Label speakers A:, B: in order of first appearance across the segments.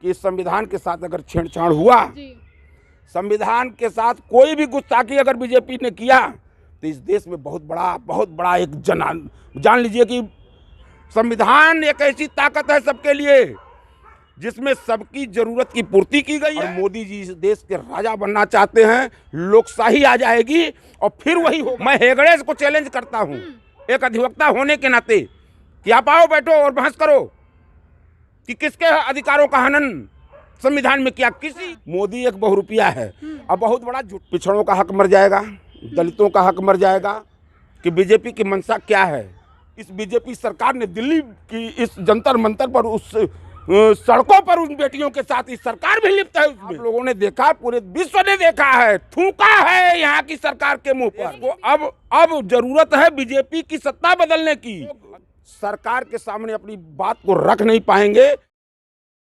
A: कि संविधान के साथ अगर छेड़छाड़ हुआ, संविधान के साथ कोई भी गुस्ताखी अगर बीजेपी ने किया तो इस देश में बहुत बड़ा एक जान लीजिए कि संविधान एक ऐसी ताकत है सबके लिए जिसमें सबकी जरूरत की पूर्ति की गई है। और मोदी जी इस देश के राजा बनना चाहते हैं, लोकशाही आ जाएगी और फिर वही होगा। मैं हेगड़े को चैलेंज करता हूं एक अधिवक्ता होने के नाते कि आप आओ बैठो और बहस करो कि किसके अधिकारों का हनन संविधान में किया। किसी मोदी एक बहुरूपिया है और बहुत बड़ा झूठ। पिछड़ों का हक मर जाएगा, दलितों का हक मर जाएगा कि बीजेपी की मंशा क्या है। इस बीजेपी सरकार ने दिल्ली की इस जंतर मंतर पर उस सड़कों पर उन बेटियों के साथ इस सरकार भी लिप्त है। आप लोगों ने देखा, पूरे विश्व ने देखा है, थूका है यहाँ की सरकार के मुंह पर। वो अब जरूरत है बीजेपी की सत्ता बदलने की। सरकार के सामने अपनी बात को रख नहीं पाएंगे।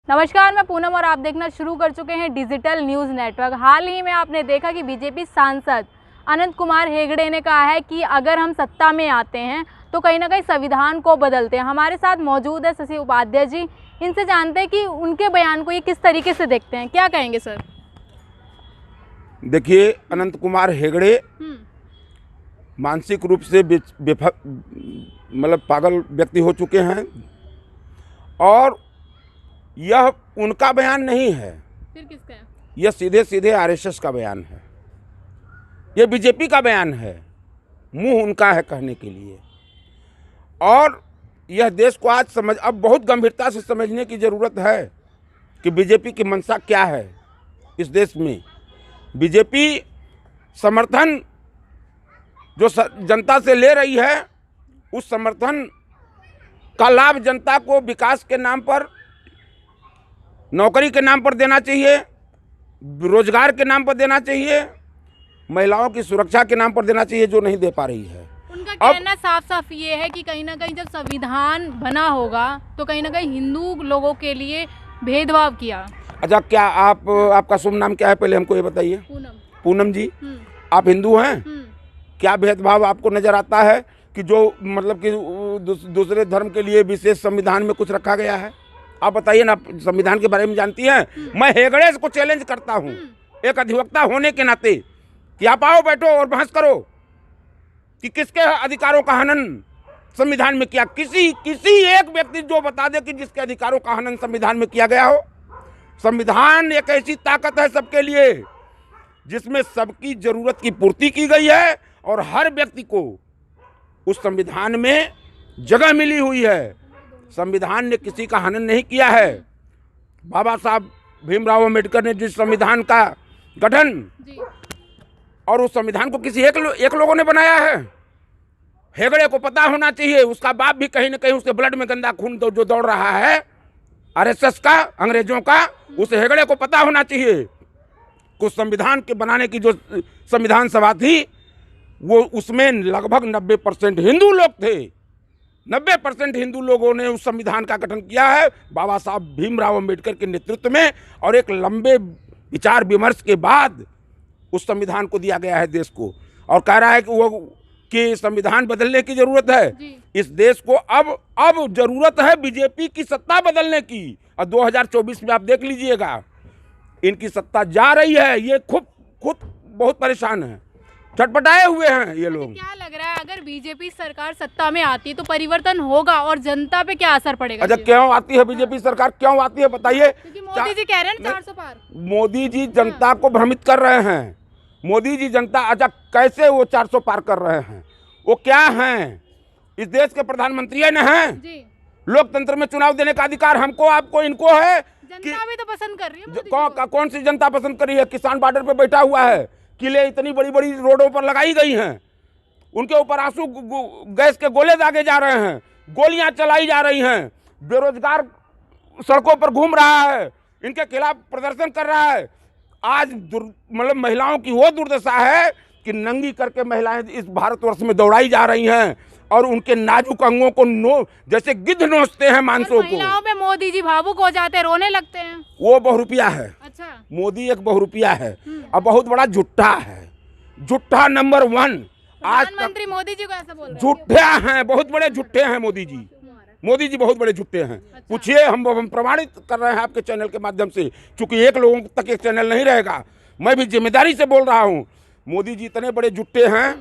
B: नमस्कार, मैं पूनम और आप देखना शुरू कर चुके हैं डिजिटल न्यूज़ नेटवर्क। हाल ही में आपने देखा कि बीजेपी सांसद अनंत कुमार हेगड़े ने कहा है कि अगर हम सत्ता में आते हैं तो कहीं ना कहीं संविधान को बदलते हैं। हमारे साथ मौजूद है शशि उपाध्याय जी, इनसे जानते हैं कि उनके बयान को ये किस तरीके से देखते हैं। क्या कहेंगे सर?
A: देखिए, अनंत कुमार हेगड़े मानसिक रूप से मतलब पागल व्यक्ति हो चुके हैं और यह उनका बयान नहीं है।
B: फिर किसका है?
A: यह सीधे सीधे आरएसएस का बयान है, यह बीजेपी का बयान है। मुंह उनका है कहने के लिए। और यह देश को आज अब बहुत गंभीरता से समझने की ज़रूरत है कि बीजेपी की मंशा क्या है इस देश में। बीजेपी समर्थन जो जनता से ले रही है, उस समर्थन का लाभ जनता को विकास के नाम पर, नौकरी के नाम पर देना चाहिए, रोजगार के नाम पर देना चाहिए, महिलाओं की सुरक्षा के नाम पर देना चाहिए, जो नहीं दे पा रही है।
B: उनका कहना साफ साफ ये है कि कहीं ना कहीं जब संविधान बना होगा तो कहीं ना कहीं हिंदू लोगों के लिए भेदभाव किया। अच्छा,
A: क्या आपका शुभ नाम क्या है, पहले हमको ये बताइए। पूनम जी, आप हिंदू हैं? क्या भेदभाव आपको नजर आता है कि जो मतलब कि दूसरे धर्म के लिए विशेष संविधान में कुछ रखा गया है? आप बताइए ना, संविधान के बारे में जानती हैं। मैं हेगड़े को चैलेंज करता हूं एक अधिवक्ता होने के नाते कि आप आओ बैठो और बहस करो कि किसके अधिकारों का हनन संविधान में किया। किसी एक व्यक्ति जो बता दे कि जिसके अधिकारों का हनन संविधान में किया गया हो। संविधान एक ऐसी ताकत है सबके लिए जिसमें सबकी जरूरत की पूर्ति की गई है और हर व्यक्ति को उस संविधान में जगह मिली हुई है। संविधान ने किसी का हनन नहीं किया है। बाबा साहब भीमराव अम्बेडकर ने जिस संविधान का गठन और उस संविधान को किसी एक लोगों ने बनाया है। हेगड़े को पता होना चाहिए, उसका बाप भी कहीं ना कहीं उसके ब्लड में गंदा खून जो दौड़ रहा है आरएसएस का, अंग्रेजों का, उस हेगड़े को पता होना चाहिए कि उस संविधान के बनाने की जो संविधान सभा थी वो उसमें लगभग 90% हिंदू लोग थे। 90% हिंदू लोगों ने उस संविधान का गठन किया है बाबा साहब भीमराव अम्बेडकर के नेतृत्व में, और एक लंबे विचार विमर्श के बाद उस संविधान को दिया गया है देश को। और कह रहा है कि संविधान बदलने की जरूरत है। इस देश को अब जरूरत है बीजेपी की सत्ता बदलने की। और 2024 में आप देख लीजिएगा, इनकी सत्ता जा रही है। ये खुद बहुत परेशान है, छटपटाए हुए हैं ये लोग।
B: क्या लग रहा है, अगर बीजेपी सरकार सत्ता में आती तो परिवर्तन होगा और जनता पे क्या असर पड़ेगा?
A: अच्छा, क्यों आती है बीजेपी सरकार, क्यों आती है बताइए?
B: क्योंकि मोदी जी कह रहे हैं 400 पार।
A: मोदी जी जनता को भ्रमित कर रहे हैं। मोदी जी जनता, अच्छा कैसे वो 400 पार कर रहे हैं? वो क्या हैं? इस देश के प्रधानमंत्री हैं। लोकतंत्र में चुनाव देने का अधिकार हमको, आपको, इनको है।
B: जनता भी तो पसंद कर रही है।
A: कौन सी जनता पसंद कर रही है? किसान बॉर्डर पे बैठा हुआ है, किले इतनी बड़ी बड़ी रोडों पर लगाई गई हैं, उनके ऊपर आंसू गैस के गोले दागे जा रहे हैं, गोलियां चलाई जा रही हैं, बेरोजगार सड़कों पर घूम रहा है, इनके खिलाफ प्रदर्शन कर रहा है। आज मतलब महिलाओं की वो दुर्दशा है कि नंगी करके महिलाएं इस भारतवर्ष में दौड़ाई जा रही हैं और उनके नाजुक अंगों को जैसे गिद्ध नोचते हैं मांसों को।
B: महिलाओं पे मोदी जी भावुक हो जाते हैं, रोने लगते हैं।
A: वो बहुरूपिया है।
B: अच्छा,
A: मोदी एक बहुरूपिया है और बहुत बड़ा झुट्ठा है, झुट्ठा नंबर 1। आज
B: प्रधानमंत्री मोदी जी को ऐसा बोल रहे हैं?
A: झूठे हैं, बहुत बड़े झूठे हैं मोदी जी। मोदी जी बहुत बड़े झूठे हैं। पूछिए, हम प्रमाणित कर रहे हैं आपके चैनल के माध्यम से, क्योंकि एक लोगों तक एक चैनल नहीं रहेगा, मैं भी जिम्मेदारी से बोल रहा हूँ। मोदी जी इतने बड़े झूठे हैं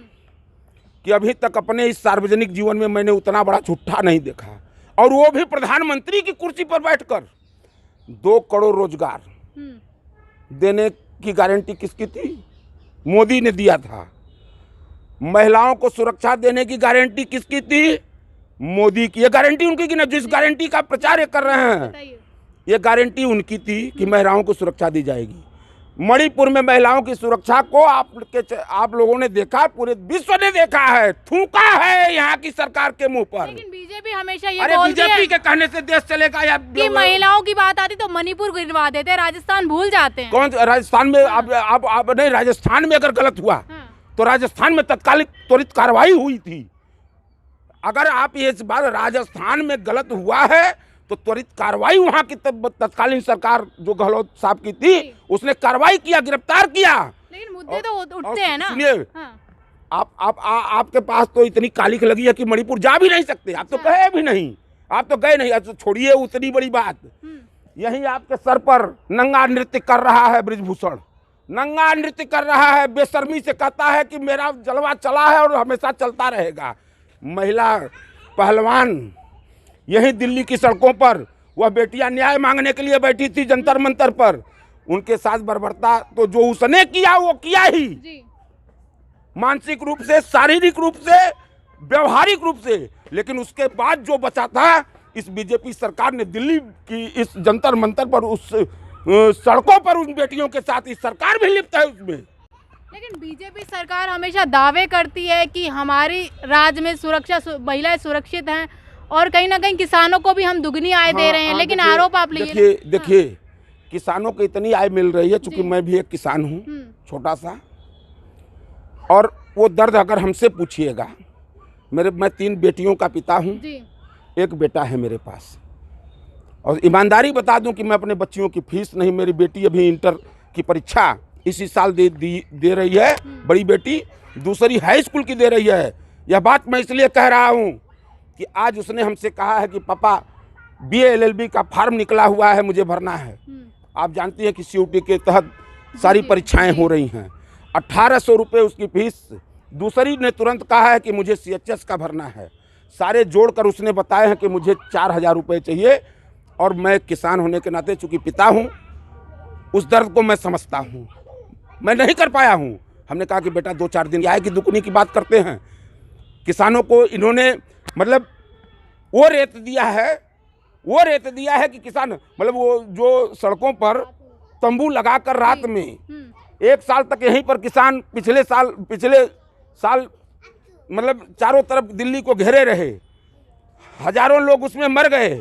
A: कि अभी तक अपने इस सार्वजनिक जीवन में मैंने उतना बड़ा झूठा नहीं देखा, और वो भी प्रधानमंत्री की कुर्सी पर बैठकर। 2 करोड़ रोजगार देने की गारंटी किसकी थी? मोदी ने दिया था। महिलाओं को सुरक्षा देने की गारंटी किसकी थी? मोदी की। ये गारंटी उनकी की ना, जिस गारंटी का प्रचार ये कर रहे हैं, ये गारंटी उनकी थी कि महिलाओं को सुरक्षा दी जाएगी। मणिपुर में महिलाओं की सुरक्षा को आप लोगों ने देखा, पूरे विश्व ने देखा है, थूका है यहाँ की सरकार के मुंह पर।
B: लेकिन बीजेपी हमेशा ये
A: अरे
B: बोलती है
A: बीजेपी के कहने से देश चलेगा या
B: कि महिलाओं की बात आती तो मणिपुर गिरवा देते, राजस्थान भूल जाते हैं।
A: कौन राजस्थान में? आप नहीं, राजस्थान में अगर गलत हुआ तो राजस्थान में तत्कालिक त्वरित कार्रवाई हुई थी। अगर आप इस बार राजस्थान में गलत हुआ है तो त्वरित कार्रवाई वहां की तत्कालीन सरकार जो गहलोत साहब की थी उसने कार्रवाई किया, गिरफ्तार किया।
B: लेकिन मुद्दे तो उठते हैं ना।
A: सुनिए, आपके पास तो इतनी कालिख लगी है कि मणिपुर जा भी नहीं सकते। आप तो गए भी नहीं, आप तो गए नहीं। तो छोड़िए उतनी बड़ी बात, यही आपके सर पर नंगा नृत्य कर रहा है ब्रिजभूषण, नंगा नृत्य कर रहा है, बेशर्मी से कहता है कि मेरा जलवा चला है और हमेशा चलता रहेगा। महिला पहलवान यही दिल्ली की सड़कों पर, वह बेटियां न्याय मांगने के लिए बैठी थी जंतर मंतर पर, उनके साथ बर्बरता तो जो उसने किया वो किया ही जी। मानसिक रूप से, शारीरिक रूप से, व्यवहारिक रूप से। लेकिन उसके बाद जो बचा था, इस बीजेपी सरकार ने दिल्ली की इस जंतर मंतर पर, उस सड़कों पर उन बेटियों के साथ इस सरकार भी लिप्त है उसमें।
B: लेकिन बीजेपी सरकार हमेशा दावे करती है कि हमारी राज्य में महिलाएं सुरक्षित हैं और कहीं ना कहीं किसानों को भी हम दुगनी आय दे रहे हैं। लेकिन आरोप आप
A: देखिए किसानों को इतनी आय मिल रही है, चूंकि मैं भी एक किसान हूँ छोटा सा, और वो दर्द अगर हमसे पूछिएगा, मैं 3 बेटियों का पिता हूँ, एक बेटा है मेरे पास, और ईमानदारी बता दूं कि मैं अपने बच्चियों की फीस नहीं, मेरी बेटी अभी इंटर की परीक्षा इसी साल दे रही है, बड़ी बेटी, दूसरी हाई स्कूल की दे रही है। यह बात मैं इसलिए कह रहा हूं कि आज उसने हमसे कहा है कि पापा BA LLB का फॉर्म निकला हुआ है, मुझे भरना है। आप जानती हैं कि CUT के तहत सारी परीक्षाएं हो रही हैं। 1800 रुपये उसकी फीस। दूसरी ने तुरंत कहा है कि मुझे CHS का भरना है। सारे जोड़कर उसने बताए हैं कि मुझे 4000 रुपये चाहिए, और मैं किसान होने के नाते चूँकि पिता हूँ, उस दर्द को मैं समझता हूँ, मैं नहीं कर पाया हूँ। हमने कहा कि बेटा 2-4 दिन आए कि दुगनी की बात करते हैं। किसानों को इन्होंने मतलब वो रेत दिया है कि किसान, मतलब वो जो सड़कों पर तंबू लगाकर रात में 1 साल तक यहीं पर किसान पिछले साल मतलब चारों तरफ दिल्ली को घेरे रहे, हजारों लोग उसमें मर गए,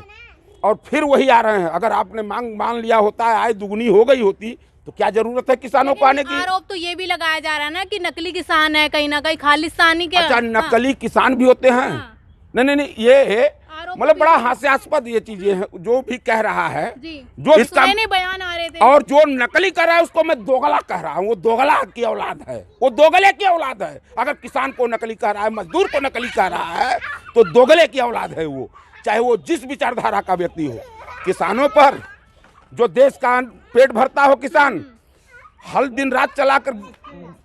A: और फिर वही आ रहे हैं। अगर आपने मान लिया होता है, आय दुगनी हो गई होती, तो क्या जरूरत है किसानों को आने की?
B: आरोप तो ये भी लगाया जा रहा है ना कि नकली किसान है, कहीं ना कहीं खालिस्तानी के।
A: अच्छा, नकली किसान भी होते हैं? नहीं, ये मतलब बड़ा हास्यास्पद ये चीजें हैं जो भी कह रहा है, जो इसका
B: बयान आ रहे थे। और
A: जो नकली कर रहा है उसको मैं दोगला कह रहा हूँ। वो दोगला की औलाद है, वो दोगले की औलाद है। अगर किसान को नकली कह रहा है, मजदूर को नकली कह रहा है, तो दोगले की औलाद है वो, चाहे वो जिस विचारधारा का व्यक्ति हो। किसानों पर, जो देश का पेट भरता हो किसान, हल दिन रात चलाकर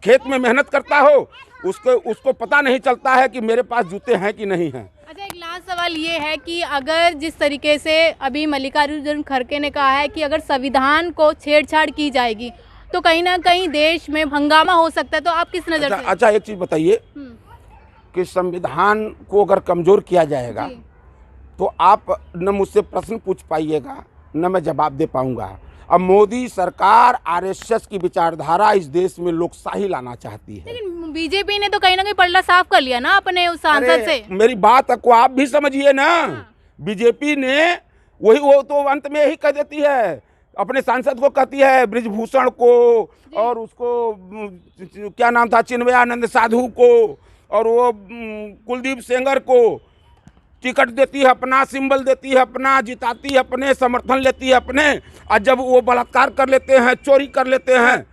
A: खेत में मेहनत करता हो, उसको पता नहीं चलता है कि मेरे पास जूते हैं कि नहीं हैं।
B: अच्छा, एक लास्ट सवाल ये है कि अगर जिस तरीके से अभी मल्लिकार्जुन खड़गे ने कहा है कि अगर संविधान को छेड़छाड़ की जाएगी तो कहीं ना कहीं देश में हंगामा हो सकता है, तो आप किस नज़र से?
A: अच्छा, एक चीज़ बताइए कि संविधान को अगर कमज़ोर किया जाएगा तो आप न मुझसे प्रश्न पूछ पाइएगा, न मैं जवाब दे पाऊंगा। अब मोदी सरकार RSS की विचारधारा इस देश में लोकशाही लाना चाहती है।
B: लेकिन बीजेपी ने तो कहीं ना कहीं पलड़ा साफ कर लिया ना अपने उस सांसद से।
A: मेरी बात को आप भी समझिए ना। बीजेपी ने वो तो अंत में यही कह देती है, अपने सांसद को कहती है, ब्रिजभूषण को, और उसको क्या नाम था, चिन्मयानंद साधु को, और वो कुलदीप सेंगर को टिकट देती है, अपना सिंबल देती है, अपना जिताती है, अपने समर्थन लेती है अपने, और जब वो बलात्कार कर लेते हैं, चोरी कर लेते हैं,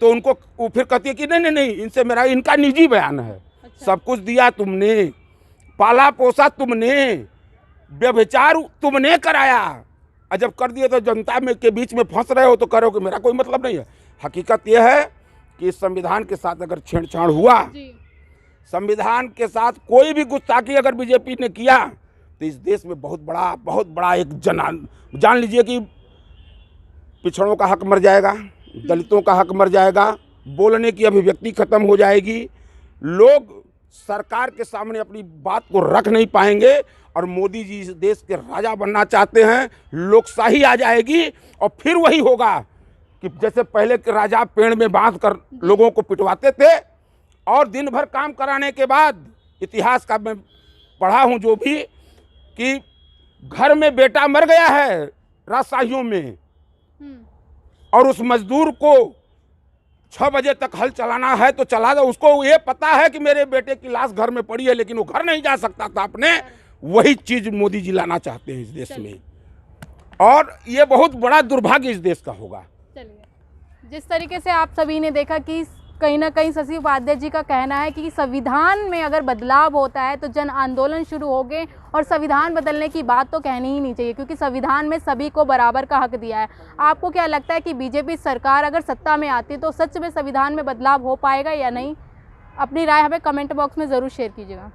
A: तो उनको वो फिर कहती है कि नहीं, इनका निजी बयान है। अच्छा। सब कुछ दिया तुमने, पाला पोसा तुमने, व्यभिचार तुमने कराया, और जब कर दिए तो जनता में के बीच में फंस रहे हो तो करो कि मेरा कोई मतलब नहीं है। हकीकत यह है कि संविधान के साथ अगर छेड़छाड़ हुआ, संविधान के साथ कोई भी गुस्ताखी अगर बीजेपी ने किया तो इस देश में बहुत बड़ा एक जान लीजिए कि पिछड़ों का हक मर जाएगा, दलितों का हक मर जाएगा, बोलने की अभिव्यक्ति खत्म हो जाएगी, लोग सरकार के सामने अपनी बात को रख नहीं पाएंगे, और मोदी जी इस देश के राजा बनना चाहते हैं, लोकशाही आ जाएगी, और फिर वही होगा कि जैसे पहले के राजा पेड़ में बांध कर लोगों को पिटवाते थे और दिन भर काम कराने के बाद, इतिहास का मैं पढ़ा हूं जो भी, कि घर में बेटा मर गया है राजशाहियों में, और उस मजदूर को 6 बजे तक हल चलाना है तो चला दो, उसको ये पता है कि मेरे बेटे की लाश घर में पड़ी है, लेकिन वो घर नहीं जा सकता था अपने। वही चीज मोदी जी लाना चाहते हैं इस देश में, और ये बहुत बड़ा दुर्भाग्य इस देश का होगा।
B: चलिए, जिस तरीके से आप सभी ने देखा कि कहीं ना कहीं शशि उपाध्याय जी का कहना है कि संविधान में अगर बदलाव होता है तो जन आंदोलन शुरू हो गए, और संविधान बदलने की बात तो कहनी ही नहीं चाहिए, क्योंकि संविधान में सभी को बराबर का हक दिया है। आपको क्या लगता है कि बीजेपी सरकार अगर सत्ता में आती तो सच में संविधान में बदलाव हो पाएगा या नहीं? अपनी राय हमें कमेंट बॉक्स में ज़रूर शेयर कीजिएगा।